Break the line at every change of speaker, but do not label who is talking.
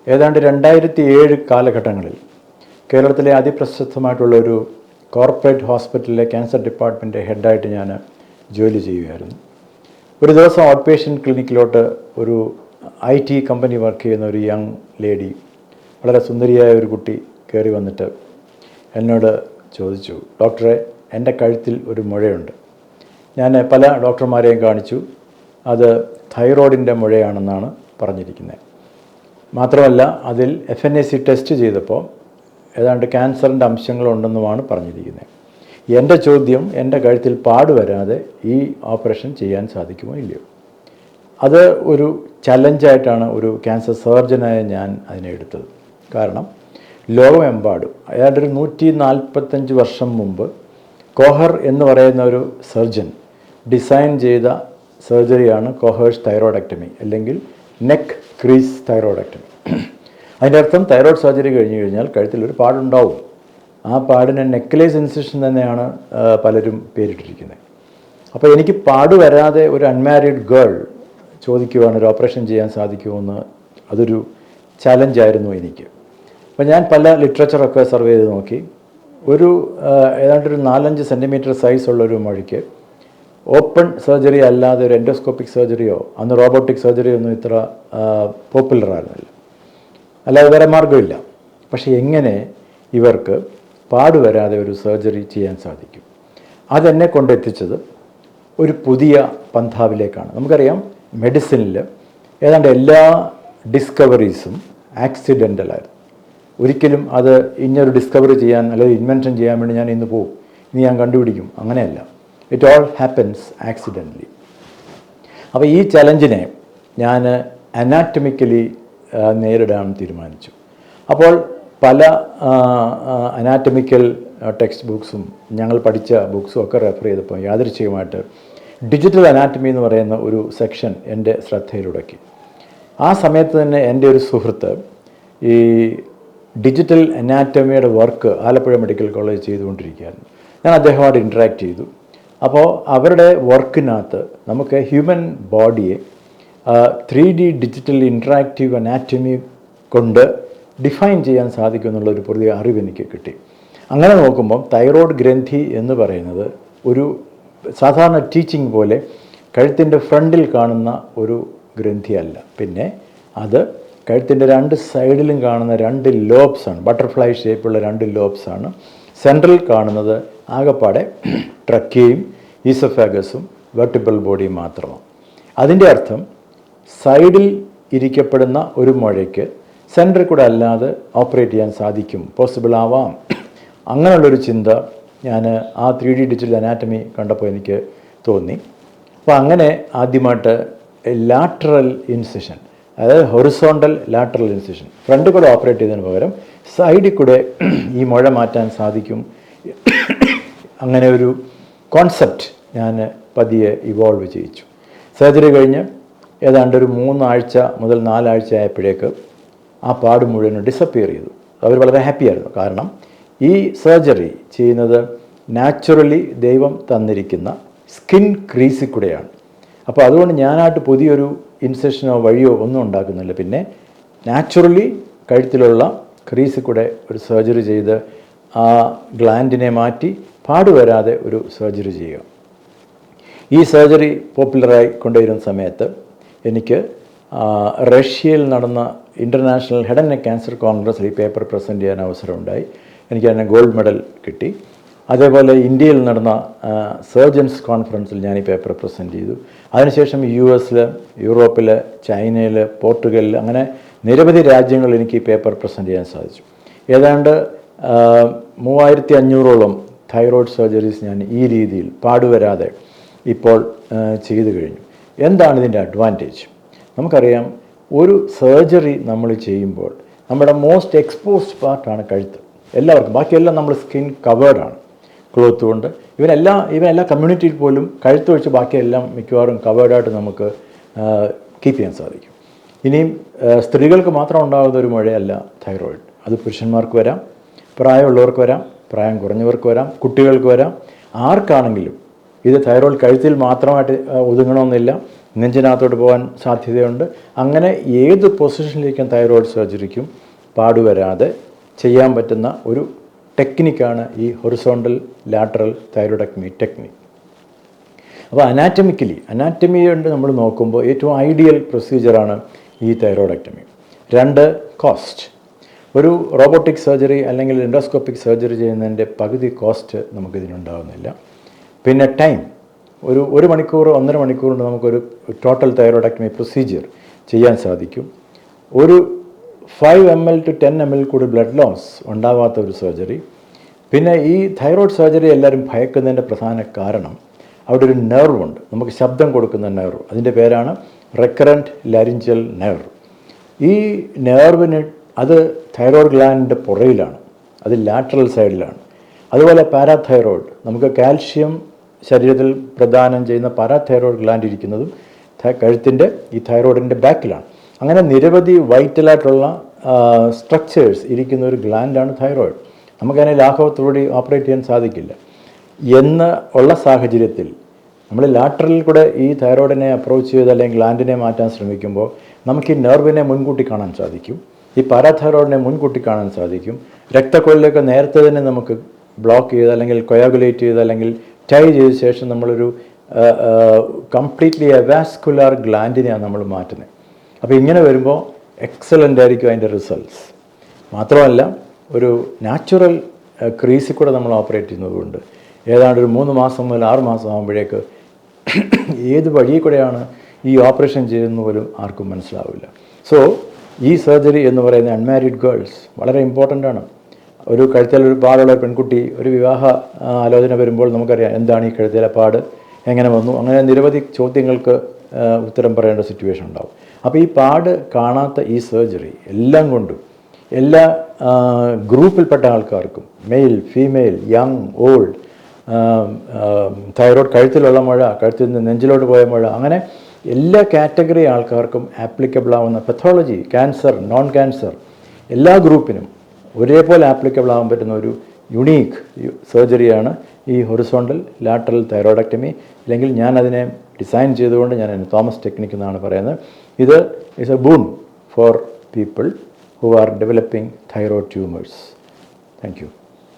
ഏതാണ്ട് 2007 കാലഘട്ടങ്ങളിൽ കേരളത്തിലെ അതിപ്രശസ്തമായിട്ടുള്ളൊരു കോർപ്പറേറ്റ് ഹോസ്പിറ്റലിലെ ക്യാൻസർ ഡിപ്പാർട്ട്മെൻറ്റ് ഹെഡായിട്ട് ഞാൻ ജോലി ചെയ്യുകയായിരുന്നു. ഒരു ദിവസം ഔട്ട് പേഷ്യൻറ്റ് ക്ലിനിക്കിലോട്ട് ഒരു IT കമ്പനി വർക്ക് ചെയ്യുന്ന ഒരു യങ് ലേഡി, വളരെ സുന്ദരിയായ ഒരു കുട്ടി കയറി വന്നിട്ട് എന്നോട് ചോദിച്ചു, ഡോക്ടറെ, എൻ്റെ കഴുത്തിൽ ഒരു മുഴയുണ്ട്. ഞാൻ പല ഡോക്ടർമാരെയും കാണിച്ചു, അത് തൈറോയിഡിൻ്റെ മുഴയാണെന്നാണ് പറഞ്ഞിരിക്കുന്നത്. മാത്രമല്ല അതിൽ FNAC ടെസ്റ്റ് ചെയ്തപ്പോൾ ഏതാണ്ട് ക്യാൻസറിൻ്റെ അംശങ്ങളുണ്ടെന്നുമാണ് പറഞ്ഞിരിക്കുന്നത്. എൻ്റെ ചോദ്യം, എൻ്റെ കഴുത്തിൽ പാട് വരാതെ ഈ ഓപ്പറേഷൻ ചെയ്യാൻ സാധിക്കുമോ ഇല്ലയോ? അത് ഒരു ചലഞ്ചായിട്ടാണ് ഒരു ക്യാൻസർ സർജനായ ഞാൻ അതിനെ എടുത്തത്. കാരണം ലോകമെമ്പാടും ഏതാണ്ട് ഒരു 145 വർഷം മുമ്പ് കോഹർ എന്ന് പറയുന്ന ഒരു സർജൻ ഡിസൈൻ ചെയ്ത സർജറിയാണ് കോഹേഴ്സ് തൈറോയിഡക്ടമി, അല്ലെങ്കിൽ നെക്ക് ക്രീസ് തൈറോയിഡക്ടമി. അതിൻ്റെ അർത്ഥം തൈറോയ്ഡ് സർജറി കഴിഞ്ഞ് കഴിഞ്ഞാൽ കഴുത്തിലൊരു പാടുണ്ടാവും. ആ പാടിന് നെക്ലേസ് ഇൻസിഷൻ തന്നെയാണ് പലരും പേരിട്ടിരിക്കുന്നത്. അപ്പോൾ എനിക്ക് പാട് വരാതെ ഒരു അൺമാരീഡ് ഗേൾ ചോദിക്കുവാണ് ഒരു ഓപ്പറേഷൻ ചെയ്യാൻ സാധിക്കുമെന്ന്. അതൊരു ചലഞ്ചായിരുന്നു എനിക്ക്. അപ്പോൾ ഞാൻ പല ലിറ്ററേച്ചറൊക്കെ സർവേ ചെയ്ത് നോക്കി. ഏതാണ്ടൊരു 4-5 സെൻറ്റിമീറ്റർ സൈസുള്ളൊരു മുഴയ്ക്ക് ഓപ്പൺ സർജറി അല്ലാതെ ഒരു എൻഡോസ്കോപ്പിക് സർജറിയോ, അന്ന് റോബോട്ടിക് സർജറിയോ ഒന്നും ഇത്ര പോപ്പുലറായിരുന്നില്ല. അല്ലാതെ വേറെ മാർഗ്ഗമില്ല. പക്ഷേ എങ്ങനെ ഇവർക്ക് പാടുവരാതെ ഒരു സർജറി ചെയ്യാൻ സാധിക്കും? അതെന്നെ കൊണ്ടെത്തിച്ചത് ഒരു പുതിയ പന്ഥാവിലേക്കാണ്. നമുക്കറിയാം, മെഡിസിനിൽ ഏതാണ്ട് എല്ലാ ഡിസ്കവറീസും ആക്സിഡൻ്റലായിരുന്നു. ഒരിക്കലും അത് ഇന്നൊരു ഡിസ്കവറി ചെയ്യാൻ അല്ലെങ്കിൽ ഇൻവെൻഷൻ ചെയ്യാൻ വേണ്ടി ഞാൻ ഇന്ന് പോകും, ഇനി ഞാൻ കണ്ടുപിടിക്കും, അങ്ങനെയല്ല. It all happens accidentally. അപ്പോൾ ഈ ചലഞ്ചിനെ ഞാൻ അനാറ്റമിക്കലി നേരിടാൻ തീരുമാനിച്ചു. അപ്പോൾ പല അനാറ്റമിക്കൽ ടെക്സ്റ്റ് ബുക്സും ഞങ്ങൾ പഠിച്ച ബുക്സും ഒക്കെ റെഫർ ചെയ്തപ്പോൾ യാദൃച്ഛികമായിട്ട് ഡിജിറ്റൽ അനാറ്റമി എന്ന് പറയുന്ന ഒരു സെക്ഷൻ എൻ്റെ ശ്രദ്ധയിലുടക്കി. ആ സമയത്ത് തന്നെ എൻ്റെ ഒരു സുഹൃത്ത് ഈ ഡിജിറ്റൽ അനാറ്റമിയുടെ വർക്ക് ആലപ്പുഴ മെഡിക്കൽ കോളേജ് ചെയ്തുകൊണ്ടിരിക്കുകയായിരുന്നു. ഞാൻ അദ്ദേഹമായിട്ട് ഇൻട്രാക്ട് ചെയ്തു. അപ്പോൾ അവരുടെ വർക്കിനകത്ത് നമുക്ക് ഹ്യൂമൻ ബോഡിയെ 3D ഡിജിറ്റൽ ഇൻട്രാക്റ്റീവ് അനാറ്റമി കൊണ്ട് ഡിഫൈൻ ചെയ്യാൻ സാധിക്കും എന്നുള്ളൊരു പുതിയ അറിവ് എനിക്ക് കിട്ടി. അങ്ങനെ നോക്കുമ്പം തൈറോയ്ഡ് ഗ്രന്ഥി എന്ന് പറയുന്നത് ഒരു സാധാരണ ടീച്ചിങ് പോലെ കഴുത്തിൻ്റെ ഫ്രണ്ടിൽ കാണുന്ന ഒരു ഗ്രന്ഥിയല്ല. പിന്നെ അത് കഴുത്തിൻ്റെ 2 സൈഡിലും കാണുന്ന 2 ലോബ്സാണ്, ബട്ടർഫ്ലൈ ഷേപ്പുള്ള 2 ലോബ്സാണ്. സെൻട്രൽ കാണുന്നത് ആകപ്പാടെ ട്രക്കിയയും ഈസോഫാഗസും വെർട്ടിബ്രൽ ബോഡിയും മാത്രമാണ്. അതിൻ്റെ അർത്ഥം സൈഡിൽ ഇരിക്കപ്പെടുന്ന ഒരു മുഴയ്ക്ക് സെൻറ്ററിൽ കൂടെ അല്ലാതെ ഓപ്പറേറ്റ് ചെയ്യാൻ സാധിക്കും, പോസിബിൾ ആവാം. അങ്ങനെയുള്ളൊരു ചിന്ത ഞാൻ ആ 3D ഡിജിറ്റൽ അനാറ്റമി കണ്ടപ്പോൾ എനിക്ക് തോന്നി. അപ്പോൾ അങ്ങനെ ആദ്യമായിട്ട് ലാറ്ററൽ ഇൻസിഷൻ, അതായത് ഹൊറിസോണ്ടൽ ലാറ്ററൽ ഇൻസിഷൻ, ഫ്രണ്ട് കൂടെ ഓപ്പറേറ്റ് ചെയ്തതിന് പകരം സൈഡിൽ കൂടെ ഈ മുഴ മാറ്റാൻ സാധിക്കും. അങ്ങനെ ഒരു കോൺസെപ്റ്റ് ഞാൻ പതിയെ ഇവോൾവ് ചെയ്യിച്ചു. സർജറി കഴിഞ്ഞ് ഏതാണ്ട് ഒരു 3 ആഴ്ച മുതൽ 4 ആഴ്ച ആയപ്പോഴേക്ക് ആ പാട് മുഴുവൻ ഡിസപ്പിയർ ചെയ്തു. അവർ വളരെ ഹാപ്പിയായിരുന്നു. കാരണം ഈ സർജറി ചെയ്യുന്നത് നാച്ചുറലി ദൈവം തന്നിരിക്കുന്ന സ്കിൻ ക്രീസിൽ കൂടെയാണ്. അപ്പോൾ അതുകൊണ്ട് ഞാനായിട്ട് പുതിയൊരു ഇൻസെഷനോ വഴിയോ ഒന്നും ഉണ്ടാക്കുന്നില്ല. പിന്നെ നാച്ചുറലി കഴുത്തിലുള്ള ക്രീസിൽ കൂടെ ഒരു സർജറി ചെയ്ത് ആ ഗ്ലാൻഡിനെ മാറ്റി പാടുവരാതെ ഒരു സർജറി ചെയ്യുക. ഈ സർജറി പോപ്പുലറായി കൊണ്ടുവരുന്ന സമയത്ത് എനിക്ക് റഷ്യയിൽ നടന്ന international head and neck cancer കോൺഗ്രസ്സിൽ ഈ പേപ്പർ പ്രസൻറ്റ് ചെയ്യാൻ അവസരമുണ്ടായി. എനിക്ക് അതിന് ഗോൾഡ് മെഡൽ കിട്ടി. അതേപോലെ ഇന്ത്യയിൽ നടന്ന സർജൻസ് കോൺഫറൻസിൽ ഞാൻ ഈ പേപ്പർ പ്രസൻറ്റ് ചെയ്തു. അതിനുശേഷം US, യൂറോപ്പിൽ, ചൈനയിൽ, പോർട്ടുഗലിൽ, അങ്ങനെ നിരവധി രാജ്യങ്ങളിൽ എനിക്ക് ഈ പേപ്പർ പ്രസൻറ്റ് ചെയ്യാൻ സാധിച്ചു. ഏതാണ്ട് 3500ഓളം തൈറോയ്ഡ് സർജറീസ് ഞാൻ ഈ രീതിയിൽ പാടുവരാതെ ഇപ്പോൾ ചെയ്തു കഴിഞ്ഞു. എന്താണ് ഇതിൻ്റെ അഡ്വാൻറ്റേജ്? നമുക്കറിയാം, ഒരു സർജറി നമ്മൾ ചെയ്യുമ്പോൾ നമ്മുടെ മോസ്റ്റ് എക്സ്പോസ്ഡ് പാർട്ടാണ് കഴുത്ത്. എല്ലാവർക്കും, ബാക്കിയെല്ലാം നമ്മൾ സ്കിൻ കവേർഡാണ് ക്ലോത്ത് കൊണ്ട്. ഇവനെല്ലാ കമ്മ്യൂണിറ്റിയിൽ പോലും കഴുത്തൊഴിച്ച് ബാക്കിയെല്ലാം മിക്കവാറും കവേർഡായിട്ട് നമുക്ക് കീപ്പ് ചെയ്യാൻ സാധിക്കും. ഇനിയും സ്ത്രീകൾക്ക് മാത്രം ഉണ്ടാകുന്ന ഒരു മുഴയല്ല തൈറോയിഡ്. അത് പുരുഷന്മാർക്ക് വരാം, പ്രായമുള്ളവർക്ക് വരാം, പ്രായം കുറഞ്ഞവർക്ക് വരാം, കുട്ടികൾക്ക് വരാം, ആർക്കാണെങ്കിലും ഇത് തൈറോയ്ഡ് കഴുത്തിൽ മാത്രമായിട്ട് ഒതുങ്ങണമെന്നില്ല, നെഞ്ചിനകത്തോട്ട് പോകാൻ സാധ്യതയുണ്ട്. അങ്ങനെ ഏത് പൊസിഷനിലേക്കും തൈറോയ്ഡ് സർജറിക്കും പാടുവരാതെ ചെയ്യാൻ പറ്റുന്ന ഒരു ടെക്നിക്കാണ് ഈ ഹൊറിസോണ്ടൽ ലാറ്ററൽ തൈറോയ്ഡക്ടമി ടെക്നിക്ക്. അപ്പോൾ അനാറ്റമി കൊണ്ട് നമ്മൾ നോക്കുമ്പോൾ ഏറ്റവും ഐഡിയൽ പ്രൊസീജിയറാണ് ഈ തൈറോയ്ഡക്ടമി. 2, കോസ്റ്റ്. ഒരു റോബോട്ടിക് സർജറി അല്ലെങ്കിൽ എൻഡോസ്കോപ്പിക് സർജറി ചെയ്യുന്നതിൻ്റെ പകുതി കോസ്റ്റ് നമുക്കിതിനുണ്ടാകുന്നില്ല. പിന്നെ ടൈം, ഒരു മണിക്കൂർ 1.5 മണിക്കൂർ കൊണ്ട് നമുക്കൊരു ടോട്ടൽ തൈറോയ്ഡക്ടമി പ്രൊസീജിയർ ചെയ്യാൻ സാധിക്കും. ഒരു 5 ml to 10 ml കൂടി ബ്ലഡ് ലോസ് ഉണ്ടാവാത്ത ഒരു സർജറി. പിന്നെ ഈ തൈറോയ്ഡ് സർജറി എല്ലാവരും ഭയക്കുന്നതിൻ്റെ പ്രധാന കാരണം അവിടെ ഒരു നെർവുണ്ട്, നമുക്ക് ശബ്ദം കൊടുക്കുന്ന നെർവ്. അതിൻ്റെ പേരാണ് റെക്കറൻറ്റ് ലാരിഞ്ചൽ നെർവ്. ഈ നെർവിന് അത് തൈറോയ്ഡ് ഗ്ലാൻഡിൻ്റെ പുറയിലാണ്, അത് ലാറ്ററൽ സൈഡിലാണ്. അതുപോലെ പാരാതൈറോയ്ഡ്, നമുക്ക് കാൽഷ്യം ശരീരത്തിൽ പ്രദാനം ചെയ്യുന്ന പാരാതൈറോയ്ഡ് ഗ്ലാൻഡ് ഇരിക്കുന്നതും കഴുത്തിൻ്റെ ഈ തൈറോയ്ഡിൻ്റെ ബാക്കിലാണ്. അങ്ങനെ നിരവധി വൈറ്റലായിട്ടുള്ള സ്ട്രക്ചേഴ്സ് ഇരിക്കുന്ന ഒരു ഗ്ലാൻഡാണ് തൈറോയ്ഡ്. നമുക്കതിനെ ലാഘവത്തോടെ ഓപ്പറേറ്റ് ചെയ്യാൻ സാധിക്കില്ല എന്ന് ഉള്ള സാഹചര്യത്തിൽ നമ്മൾ ലാറ്ററലിൽ കൂടെ ഈ തൈറോയ്ഡിനെ അപ്രോച്ച് ചെയ്ത് അല്ലെങ്കിൽ ഗ്ലാൻഡിനെ മാറ്റാൻ ശ്രമിക്കുമ്പോൾ നമുക്ക് ഈ നെർവിനെ മുൻകൂട്ടി കാണാൻ സാധിക്കും, ഈ പാരാതൈറോയിഡിനെ മുൻകൂട്ടി കാണാൻ സാധിക്കും. രക്തക്കൊഴലിലൊക്കെ നേരത്തെ തന്നെ നമുക്ക് ബ്ലോക്ക് ചെയ്ത് അല്ലെങ്കിൽ കൊയാഗുലേറ്റ് ചെയ്ത് അല്ലെങ്കിൽ ടൈ ചെയ്ത ശേഷം നമ്മളൊരു കംപ്ലീറ്റ്ലി അവാസ്കുലാർ ഗ്ലാൻഡിനെയാണ് നമ്മൾ മാറ്റുന്നത്. അപ്പോൾ ഇങ്ങനെ വരുമ്പോൾ എക്സലൻ്റ് ആയിരിക്കും അതിൻ്റെ റിസൾട്ട്സ്. മാത്രമല്ല ഒരു നാച്ചുറൽ ക്രീസിൽ കൂടെ നമ്മൾ ഓപ്പറേറ്റ് ചെയ്യുന്നതുകൊണ്ട് ഏതാണ്ട് ഒരു 3 മാസം മുതൽ 6 മാസം ആകുമ്പോഴേക്ക് ഏത് വഴിയിൽ കൂടെയാണ് ഈ ഓപ്പറേഷൻ ചെയ്യുന്നത് പോലും ആർക്കും മനസ്സിലാവില്ല. സോ ഈ സർജറി എന്ന് പറയുന്ന അൺമാരീഡ് ഗേൾസ് വളരെ ഇമ്പോർട്ടൻ്റ് ആണ്. ഒരു കഴുത്തിലൊരു പാടുള്ള പെൺകുട്ടി ഒരു വിവാഹ ആലോചന വരുമ്പോൾ നമുക്കറിയാം എന്താണ് ഈ കഴുത്തിലെ പാട്, എങ്ങനെ വന്നു, അങ്ങനെ നിരവധി ചോദ്യങ്ങൾക്ക് ഉത്തരം പറയേണ്ട സിറ്റുവേഷൻ ഉണ്ടാവും. അപ്പോൾ ഈ പാട് കാണാത്ത ഈ സർജറി എല്ലാം കൊണ്ടും എല്ലാ ഗ്രൂപ്പിൽപ്പെട്ട ആൾക്കാർക്കും, male, female, young, old, thyroid കഴുത്തിലുള്ള മുഴ, കഴുത്തിൽ നിന്ന് നെഞ്ചിലോട്ട് പോയ മുഴ, അങ്ങനെ എല്ലാ കാറ്റഗറി ആൾക്കാർക്കും ആപ്ലിക്കബിൾ ആവുന്ന പത്തോളജി, ക്യാൻസർ, നോൺ ക്യാൻസർ, എല്ലാ ഗ്രൂപ്പിനും ഒരേപോലെ ആപ്ലിക്കബിൾ ആകാൻ പറ്റുന്ന ഒരു യുണീക്ക് സർജറിയാണ് ഈ ഹൊറിസോണ്ടൽ ലാറ്ററൽ തൈറോയ്ഡക്ടമി. അല്ലെങ്കിൽ ഞാൻ അതിനെ ഡിസൈൻ ചെയ്തുകൊണ്ട് ഞാൻ അതിന് തോമസ് ടെക്നിക്ക് എന്നാണ് പറയുന്നത്. ഇത് is A boon for people who are developing thyroid tumors. Thank you.